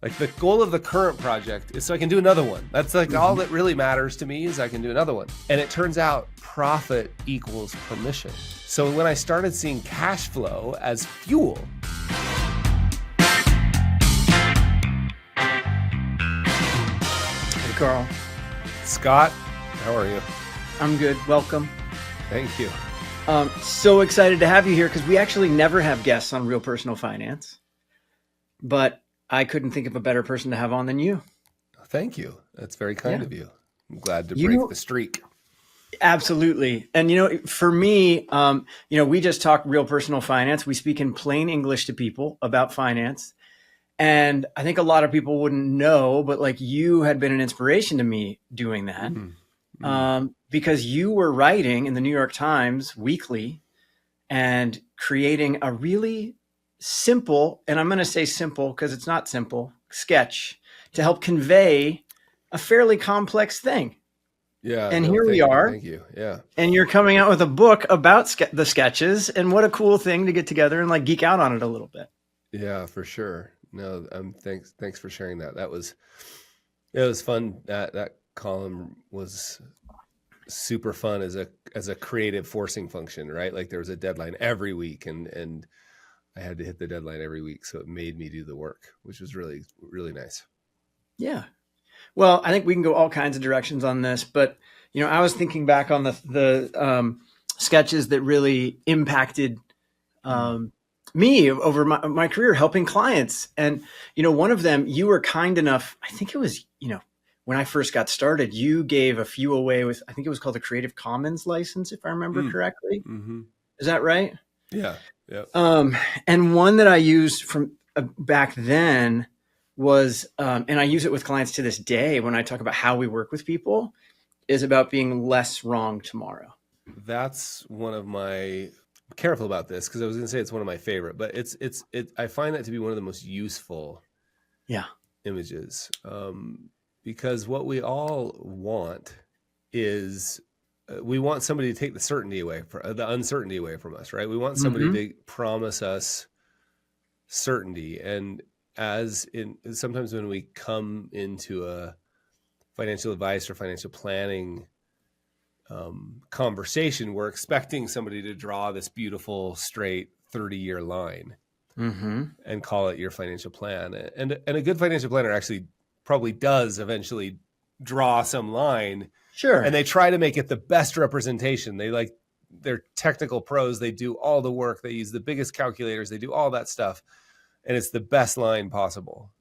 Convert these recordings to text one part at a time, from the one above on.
Like the goal of the current project is so I can do another one. That's like all that really matters to me is I can do another one. And it turns out profit equals permission. So when I started seeing cash flow as fuel, Hey, Carl. Scott, how are you? I'm good. Welcome. Thank you. So excited to have you here because we actually never have guests on Real Personal Finance, but I couldn't think of a better person to have on than you. Thank you. That's very kind of you. I'm glad to You- break the streak. Absolutely. And, for me, we just talk Real Personal Finance. We speak in plain English to people about finance. And I think a lot of people wouldn't know, but like you had been an inspiration to me doing that. Because you were writing in the New York Times weekly and creating a really simple, and I'm going to say simple because it's not simple, sketch to help convey a fairly complex thing. Yeah. And here we are. Thank you. Yeah. And you're coming out with a book about the sketches, and what a cool thing to get together and like geek out on it a little bit. Yeah, for sure. No, thanks for sharing that. It was fun. That column was super fun as a creative forcing function, right? Like there was a deadline every week and I had to hit the deadline every week. So it made me do the work, which was really, really nice. Yeah. Well, I think we can go all kinds of directions on this, but I was thinking back on the sketches that really impacted me over my career helping clients. And, one of them, you were kind enough, I think it was, when I first got started, you gave a few away with, I think it was called the Creative Commons license, if I remember correctly. Mm-hmm. Is that right? Yeah. Yeah. And one that I used from back then was, and I use it with clients to this day when I talk about how we work with people, is about being less wrong tomorrow. That's one of my, I'm careful about this because I was going to say it's one of my favorite, but I find that to be one of the most useful images. Because what we all want is we want somebody to take the certainty away, the uncertainty away from us, right? We want somebody to promise us certainty. And sometimes when we come into a financial advice or financial planning conversation, we're expecting somebody to draw this beautiful, straight 30-year line and call it your financial plan. And a good financial planner actually probably does eventually draw some line. Sure. And they try to make it the best representation. They're technical pros. They do all the work. They use the biggest calculators. They do all that stuff. And it's the best line possible.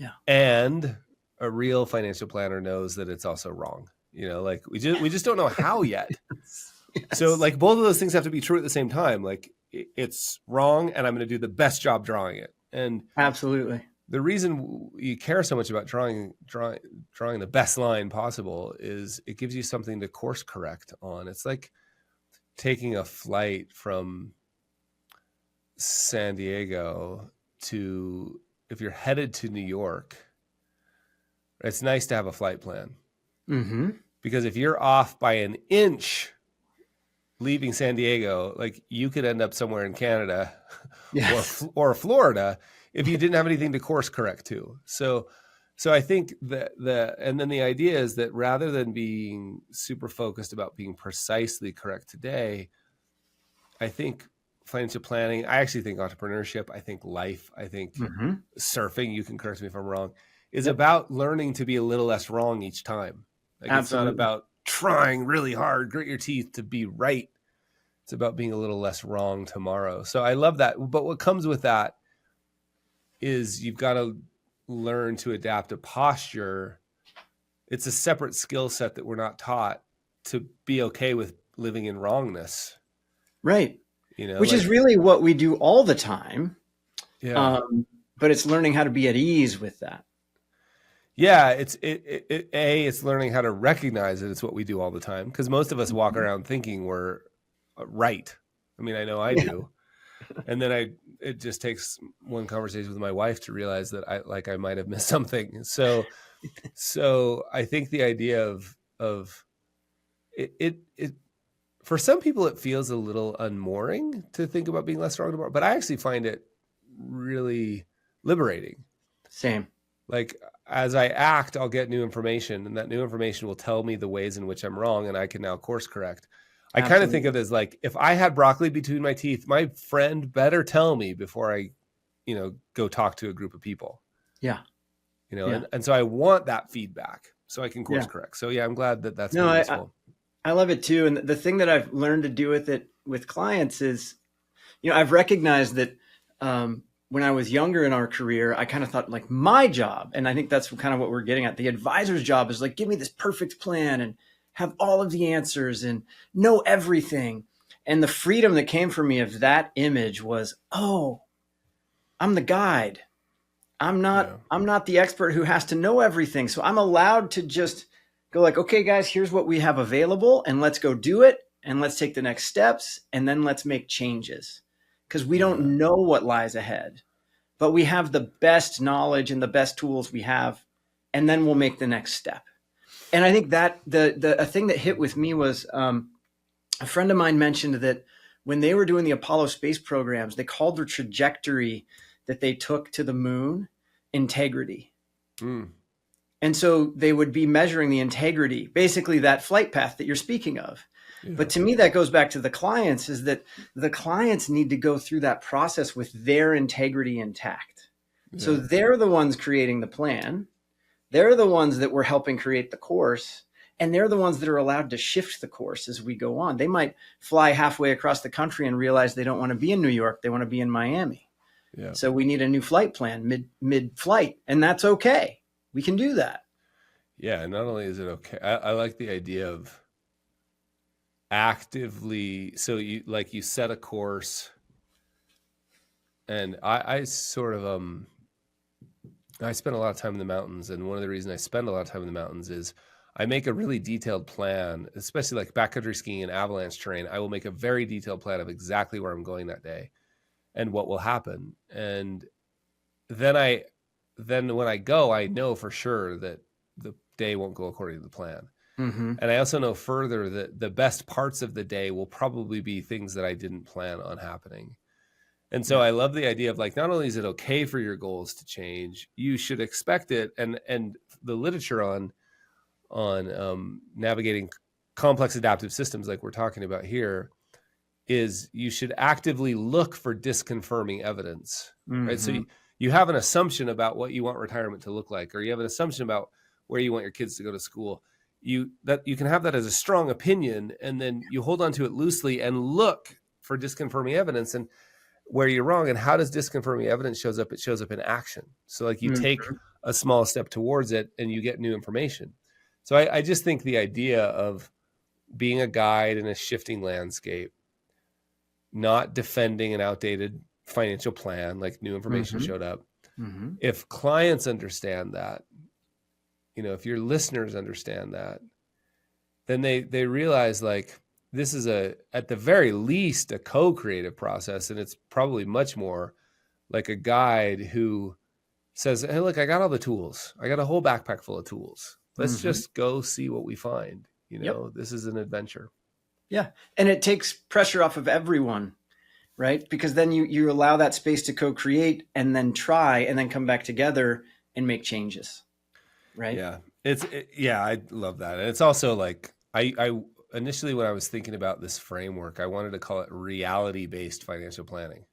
Yeah. And a real financial planner knows that it's also wrong. Like we just don't know how yet. Yes. So like both of those things have to be true at the same time. Like it's wrong and I'm going to do the best job drawing it. And absolutely. The reason you care so much about drawing the best line possible is it gives you something to course correct on. It's like taking a flight from San Diego if you're headed to New York, it's nice to have a flight plan. Because if you're off by an inch leaving San Diego, like you could end up somewhere in Canada or Florida if you didn't have anything to course correct to. So I think and then the idea is that rather than being super focused about being precisely correct today, I think financial planning, I actually think entrepreneurship, I think life, I think surfing, you can correct me if I'm wrong, is about learning to be a little less wrong each time. Like it's not about trying really hard, grit your teeth to be right. It's about being a little less wrong tomorrow. So I love that. But what comes with that is you've got to learn to adapt a posture. It's a separate skill set that we're not taught to be okay with living in wrongness. Right. Which is really what we do all the time. Yeah. But it's learning how to be at ease with that. Yeah. It's learning how to recognize that it's what we do all the time. Because most of us walk around thinking we're right. I mean, I know I do. And then it just takes one conversation with my wife to realize that I might have missed something. So I think the idea of it for some people, it feels a little unmooring to think about being less wrong tomorrow, but I actually find it really liberating. Same. like as I act, I'll get new information, and that new information will tell me the ways in which I'm wrong, and I can now course correct. I kind of think Absolutely. of it as like, if I had broccoli between my teeth, my friend better tell me before I, go talk to a group of people, Yeah. Yeah. and so I want that feedback so I can course Yeah. correct. So yeah, I'm glad that that's No, been I, useful. I love it too. And the thing that I've learned to do with it with clients is, I've recognized that when I was younger in our career, I kind of thought like my job, and I think that's kind of what we're getting at. The advisor's job is like, give me this perfect plan and have all of the answers and know everything. And the freedom that came from me of that image was, oh, I'm the guide. Yeah. I'm not the expert who has to know everything. So I'm allowed to just go like, okay, guys, here's what we have available and let's go do it. And let's take the next steps and then let's make changes because we Yeah. don't know what lies ahead, but we have the best knowledge and the best tools we have. And then we'll make the next step. And I think that a thing that hit with me was a friend of mine mentioned that when they were doing the Apollo space programs, they called their trajectory that they took to the moon integrity. Mm. And so they would be measuring the integrity, basically that flight path that you're speaking of. Yeah. But to me, that goes back to the clients, is that the clients need to go through that process with their integrity intact. So Yeah. they're the ones creating the plan. They're the ones that we're helping create the course. And they're the ones that are allowed to shift the course as we go on. They might fly halfway across the country and realize they don't want to be in New York. They want to be in Miami. Yeah. So we need a new flight plan mid flight. And that's okay. We can do that. Yeah. Not only is it okay, I like the idea of actively, so you set a course, and I sort of I spend a lot of time in the mountains, and one of the reasons I spend a lot of time in the mountains is I make a really detailed plan, especially like backcountry skiing and avalanche terrain. I will make a very detailed plan of exactly where I'm going that day and what will happen. And then when I go, I know for sure that the day won't go according to the plan. Mm-hmm. And I also know further that the best parts of the day will probably be things that I didn't plan on happening. And so Yeah. I love the idea of like, not only is it okay for your goals to change, you should expect it. And the literature on navigating complex adaptive systems, like we're talking about here, is you should actively look for disconfirming evidence, right? So Mm-hmm. you have an assumption about what you want retirement to look like, or you have an assumption about where you want your kids to go to school. You can have that as a strong opinion, and then you hold on to it loosely and look for disconfirming evidence. And where you're wrong, and how does disconfirming evidence shows up? It shows up in action. So like you take Mm-hmm. a small step towards it and you get new information. So I just think the idea of being a guide in a shifting landscape, not defending an outdated financial plan, like new information Mm-hmm. showed up. Mm-hmm. If clients understand that, if your listeners understand that, then they realize like this is at the very least a co-creative process, and it's probably much more like a guide who says, hey, look, I got all the tools. I got a whole backpack full of tools. Let's Mm-hmm. just go see what we find. Yep. This is an adventure. Yeah. And it takes pressure off of everyone, right? Because then you allow that space to co-create and then try and then come back together and make changes. Right. Yeah. Yeah, I love that. And it's also like, I initially, when I was thinking about this framework, I wanted to call it reality-based financial planning.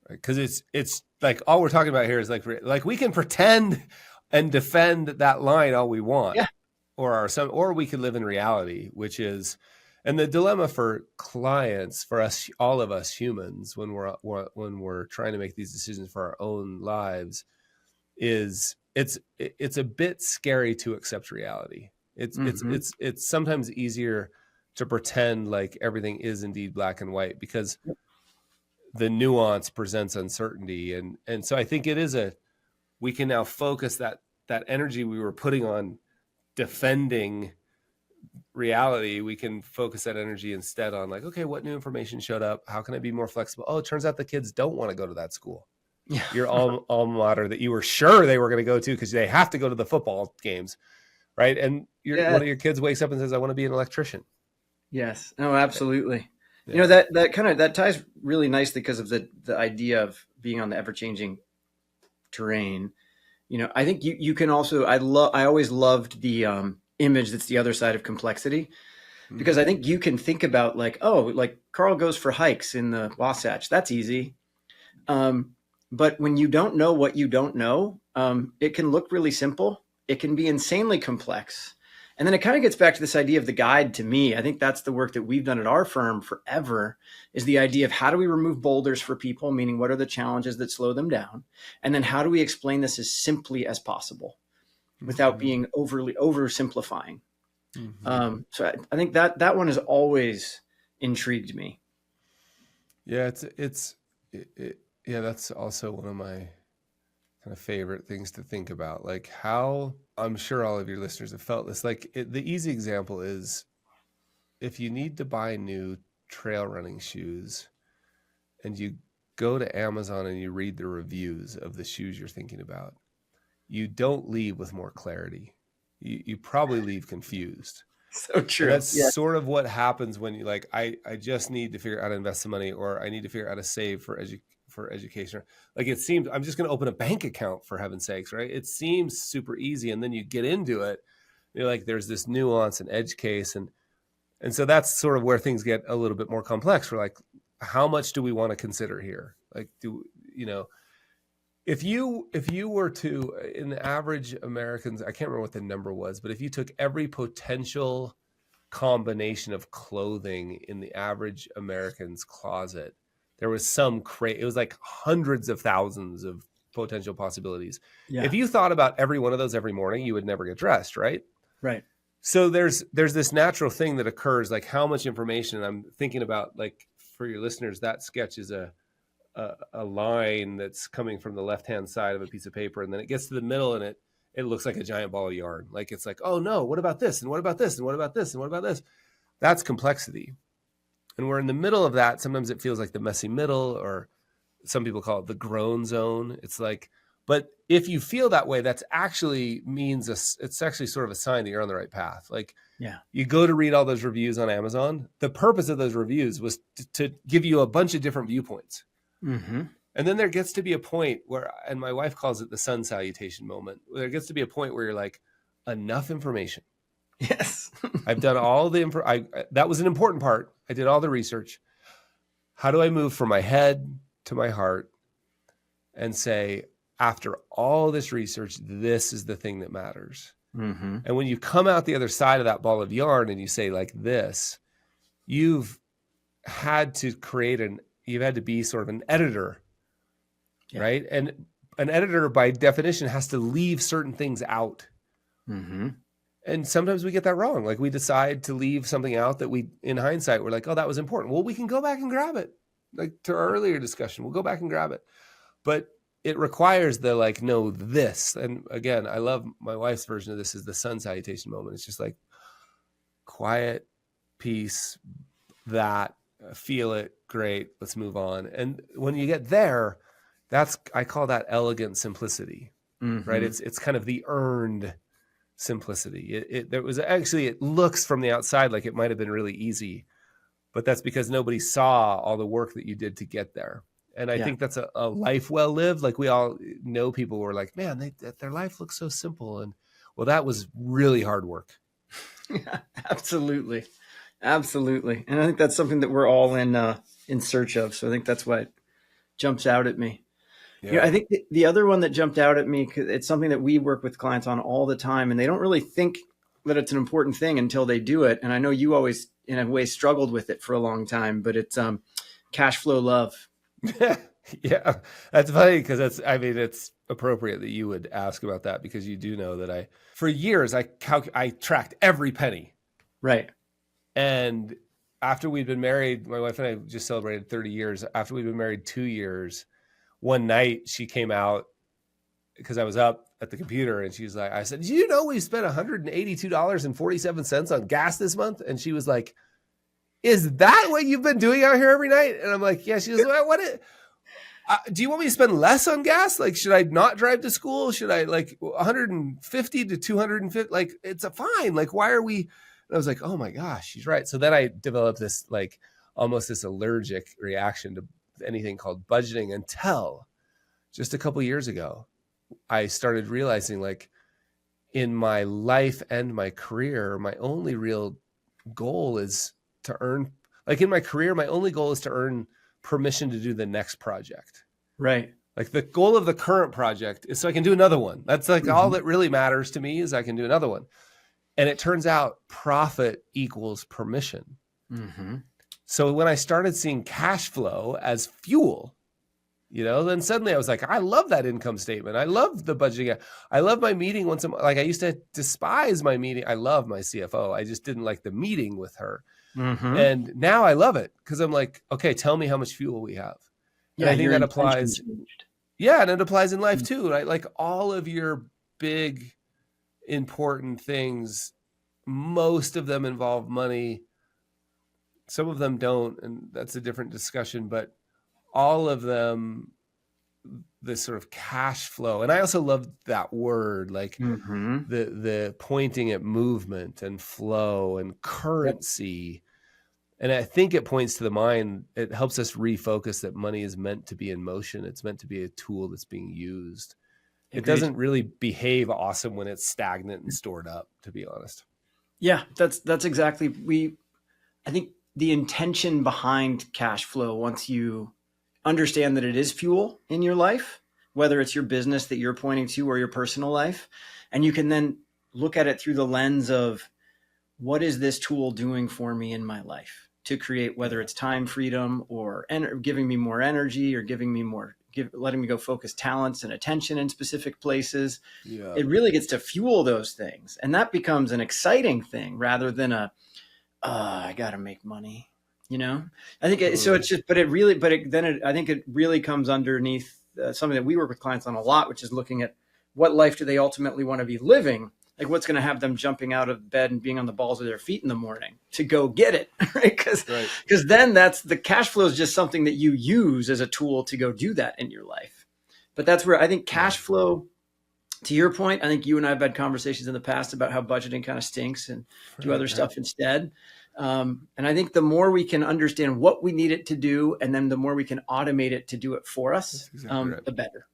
Right? Because it's like all we're talking about here is like we can pretend and defend that line all we want, Yeah. or we could live in reality, which is, and the dilemma for clients, for us, all of us humans, when we're trying to make these decisions for our own lives, is it's a bit scary to accept reality. Mm-hmm. It's sometimes easier to pretend like everything is indeed black and white, because the nuance presents uncertainty. And so I think we can now focus that energy we were putting on defending reality. We can focus that energy instead on like, okay, what new information showed up? How can I be more flexible? Oh, it turns out the kids don't want to go to that school. Yeah. Your alma mater that you were sure they were going to go to because they have to go to the football games, right? And Yeah. one of your kids wakes up and says, I want to be an electrician. Yes. No, absolutely. Yeah. That ties really nicely because of the idea of being on the ever-changing terrain. I think you can also, I always loved the image that's the other side of complexity, because I Mhm. think you can think about like, oh, like Carl goes for hikes in the Wasatch. That's easy. Um, but when you don't know what you don't know, it can look really simple. It can be insanely complex. And then it kind of gets back to this idea of the guide. To me, I think that's the work that we've done at our firm forever, is the idea of how do we remove boulders for people, meaning what are the challenges that slow them down? And then how do we explain this as simply as possible without Mhm. being overly oversimplifying? Mhm. So I think that one has always intrigued me. Yeah, yeah, that's also one of my kind of favorite things to think about. Like how I'm sure all of your listeners have felt this. Like the easy example is if you need to buy new trail running shoes and you go to Amazon and you read the reviews of the shoes you're thinking about, you don't leave with more clarity. You probably leave confused. So And true. that's Yeah. sort of what happens when you like, I just need to figure out how to invest some money, or I need to figure out how to save for education. Like it seems I'm just going to open a bank account for heaven's sakes, right? It seems super easy. And then you get into it. You're like, there's this nuance and edge case. And so that's sort of where things get a little bit more complex. We're like, how much do we want to consider here? Like, you know, if you were to in the average Americans, I can't remember what the number was, but if you took every potential combination of clothing in the average American's closet, there was it was like hundreds of thousands of potential possibilities. If Yeah. you thought about every one of those every morning, you would never get dressed, right? Right. So there's this natural thing that occurs, like how much information. I'm thinking about, like, for your listeners, that sketch is a line that's coming from the left hand side of a piece of paper, and then it gets to the middle and it looks like a giant ball of yarn. Like it's like, oh no, what about this, and what about this, and what about this, and what about this? That's complexity. And we're in the middle of that. Sometimes it feels like the messy middle, or some people call it the groan zone. It's like, but if you feel that way, that's actually means it's actually sort of a sign that you're on the right path. Like Yeah. you go to read all those reviews on Amazon. The purpose of those reviews was to give you a bunch of different viewpoints. Mm-hmm. And then there gets to be a point where, and my wife calls it the sun salutation moment, where there gets to be a point where you're like, enough information. Yes. I've done all the that was an important part. I did all the research. How do I move from my head to my heart and say, after all this research, this is the thing that matters? Mm-hmm. And when you come out the other side of that ball of yarn and you say like this, you've had to you've had to be sort of an editor, Yeah. right? And an editor by definition has to leave certain things out. Mm-hmm. And sometimes we get that wrong. Like we decide to leave something out that we, in hindsight, we're like, oh, that was important. Well, we can go back and grab it. Like to our earlier discussion, we'll go back and grab it. But it requires the like, no, this. And again, I love my wife's version of this is the sun salutation moment. It's just like quiet, peace, that, feel it, great, let's move on. And when you get there, I call that elegant simplicity, right? Mm-hmm. It's kind of the earned simplicity. There was actually, it looks from the outside like it might have been really easy, but that's because nobody saw all the work that you did to get there. And I Yeah. think that's a life well lived. Like we all know people who are like, man, their life looks so simple. And well, that was really hard work. Yeah. Absolutely. Absolutely. And I think that's something that we're all in search of. So I think that's why it jumps out at me. Yeah. I think the other one that jumped out at me, 'cause it's something that we work with clients on all the time, and they don't really think that it's an important thing until they do it. And I know you always, in a way, struggled with it for a long time, but it's cash flow love. Yeah, that's funny because it's appropriate that you would ask about that, because you do know that for years, I tracked every penny. Right. And after we'd been married, my wife and I just celebrated 30 years. After we'd been married 2 years, one night she came out because I was up at the computer, and she's like, I said, do you know we spent $182.47 on gas this month? And she was like, is that what you've been doing out here every night? And I'm like, yeah. She was like, do you want me to spend less on gas? Like, should I not drive to school? Should I like 150 to 250? Like, it's a fine. Like, why are we? And I was like, oh my gosh, she's right. So then I developed this like almost this allergic reaction to anything called budgeting until just a couple years ago, I started realizing, like, in my life and my career, my only real goal is to earn, like in my career, my only goal is to earn permission to do the next project. Right. Like the goal of the current project is so I can do another one. That's like all Mm-hmm. that really matters to me, is I can do another one. And it turns out profit equals permission. Mm-hmm. So when I started seeing cash flow as fuel, then suddenly I was like, I love that income statement. I love the budgeting. I love my meeting once a month. Like, I used to despise my meeting. I love my CFO. I just didn't like the meeting with her. Mm-hmm. And now I love it because I'm like, okay, tell me how much fuel we have. And Yeah, I think your that intention applies. changed. Yeah. And it applies in life too, right? Like all of your big, important things, most of them involve money. Some of them don't. And that's a different discussion, but all of them, the sort of cash flow. And I also love that word, like Mm-hmm. the pointing at movement and flow and Yep. currency. And I think it points to the mind. It helps us refocus that money is meant to be in motion. It's meant to be a tool that's being used. It Agreed. doesn't really behave awesome when it's stagnant and stored up, to be honest. Yeah, that's exactly I think the intention behind cash flow, once you understand that it is fuel in your life, whether it's your business that you're pointing to or your personal life, and you can then look at it through the lens of what is this tool doing for me in my life to create, whether it's time freedom or giving me more energy or giving me more, letting me go focus talents and attention in specific places. Yeah. It really gets to fuel those things. And that becomes an exciting thing rather than I got to make money, I think so it's just, I think it really comes underneath something that we work with clients on a lot, which is looking at what life do they ultimately want to be living? Like what's going to have them jumping out of bed and being on the balls of their feet in the morning to go get it, right? Because then that's the cash flow is just something that you use as a tool to go do that in your life. But that's where I think cash flow, to your point, I think you and I have had conversations in the past about how budgeting kind of stinks and do other stuff instead. And I think the more we can understand what we need it to do, and then the more we can automate it to do it for us, the better.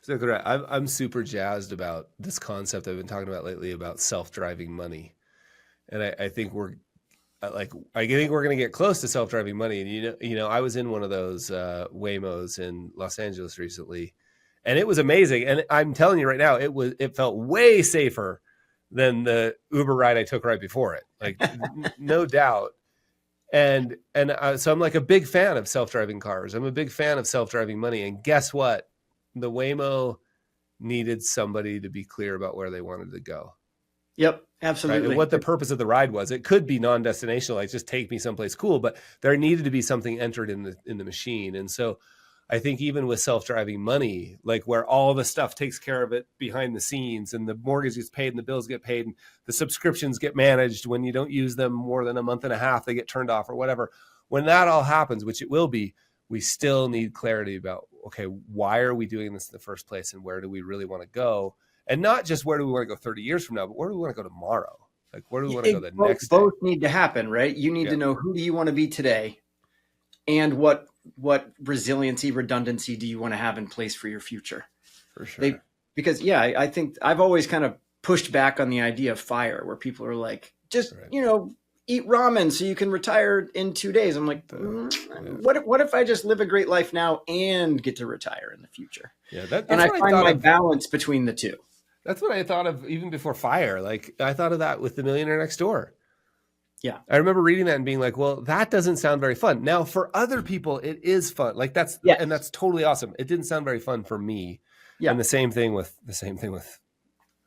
Exactly right. I'm super jazzed about this concept I've been talking about lately about self-driving money. And I think we're going to get close to self-driving money. And, I was in one of those Waymos in Los Angeles recently, and it was amazing. And I'm telling you right now, it felt way safer than the Uber ride I took right before it. Like no doubt. And so I'm like a big fan of self-driving cars. I'm a big fan of self-driving money. And guess what? The Waymo needed somebody to be clear about where they wanted to go. Yep, absolutely. Right? And what the purpose of the ride was. It could be non-destinational, like just take me someplace cool, but there needed to be something entered in the machine. And so I think even with self-driving money, like where all the stuff takes care of it behind the scenes and the mortgage gets paid and the bills get paid and the subscriptions get managed, when you don't use them more than a month and a half, they get turned off or whatever. When that all happens, which it will be, we still need clarity about, okay, why are we doing this in the first place and where do we really want to go? And not just where do we want to go 30 years from now, but where do we want to go tomorrow? Like where do we want to go the next day? Both need to happen, right? You need to know who do you want to be today and what resiliency, redundancy do you want to have in place for your future? For sure. Because I think I've always kind of pushed back on the idea of FIRE, where people are like, just, eat ramen so you can retire in 2 days. I'm like, what if I just live a great life now and get to retire in the future? Yeah, and I find my balance between the two. That's what I thought of even before FIRE. Like I thought of that with The Millionaire Next Door. Yeah. I remember reading that and being like, well, that doesn't sound very fun. Now for other people, it is fun. Like that's totally awesome. It didn't sound very fun for me. Yeah. And the same thing with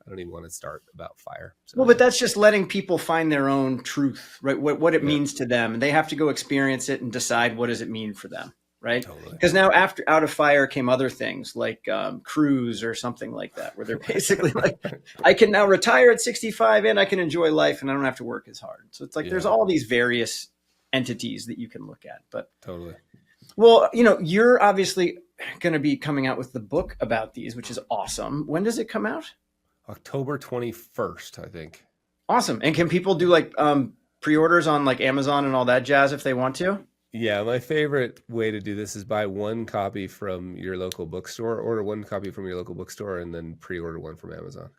I don't even want to start about FIRE. So, but that's just letting people find their own truth, right? What it means to them. And they have to go experience it and decide what does it mean for them, right? Because now out of FIRE came other things like cruise or something like that, where they're basically like, I can now retire at 65 and I can enjoy life and I don't have to work as hard. So it's like there's all these various entities that you can look at. But well, you're obviously going to be coming out with the book about these, which is awesome. When does it come out? October 21st, I think. Awesome. And can people do like pre-orders on like Amazon and all that jazz if they want to? Yeah, my favorite way to do this is buy one copy from your local bookstore, order one copy from your local bookstore, and then pre-order one from Amazon.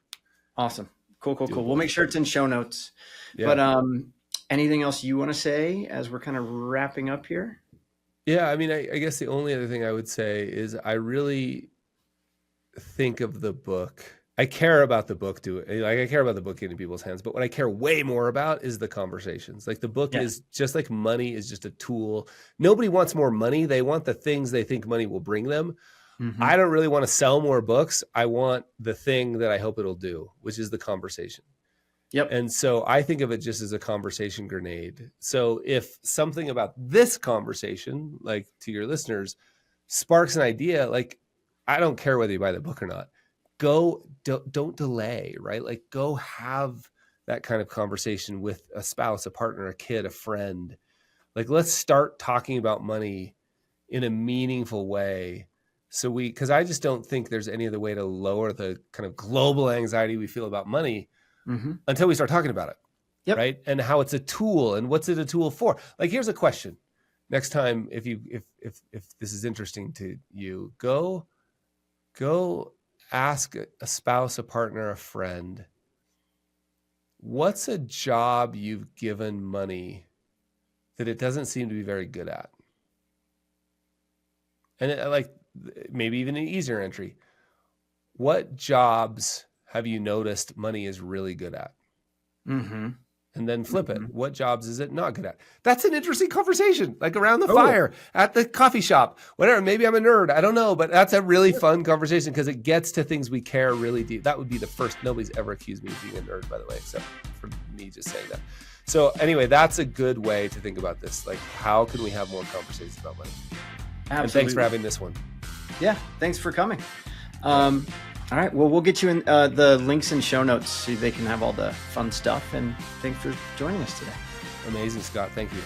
Awesome. Cool. Do We'll make both. sure it's in show notes. Yeah. But anything else you want to say as we're kind of wrapping up here? Yeah, I mean, I guess the only other thing I would say is I really think of the book. I care about the book I care about the book getting in people's hands, but what I care way more about is the conversations. Like the book Yeah. is just like money is just a tool. Nobody wants more money. They want the things they think money will bring them. Mm-hmm. I don't really want to sell more books. I want the thing that I hope it'll do, which is the conversation. Yep. And so I think of it just as a conversation grenade. So if something about this conversation, like to your listeners, sparks an idea, like I don't care whether you buy the book or not. Don't delay, right? Like go have that kind of conversation with a spouse, a partner, a kid, a friend. Like let's start talking about money in a meaningful way. Because I just don't think there's any other way to lower the kind of global anxiety we feel about money until we start talking about it. Yep. Right. And how it's a tool and what's it a tool for? Like, here's a question. Next time, if this is interesting to you, go ask a spouse, a partner, a friend, what's a job you've given money that it doesn't seem to be very good at? And like maybe even an easier entry. What jobs have you noticed money is really good at? Mm-hmm. And then flip it. What jobs is it not good at? That's an interesting conversation, like around the fire, at the coffee shop, whatever. Maybe I'm a nerd. I don't know. But that's a really fun conversation because it gets to things we care really deep. That would be the first. Nobody's ever accused me of being a nerd, by the way, except for me just saying that. So anyway, that's a good way to think about this. Like, how can we have more conversations about money? Absolutely. And thanks for having this one. Yeah, thanks for coming. All right, well, we'll get you in the links and show notes so they can have all the fun stuff. And thanks for joining us today. Amazing, Scott. Thank you.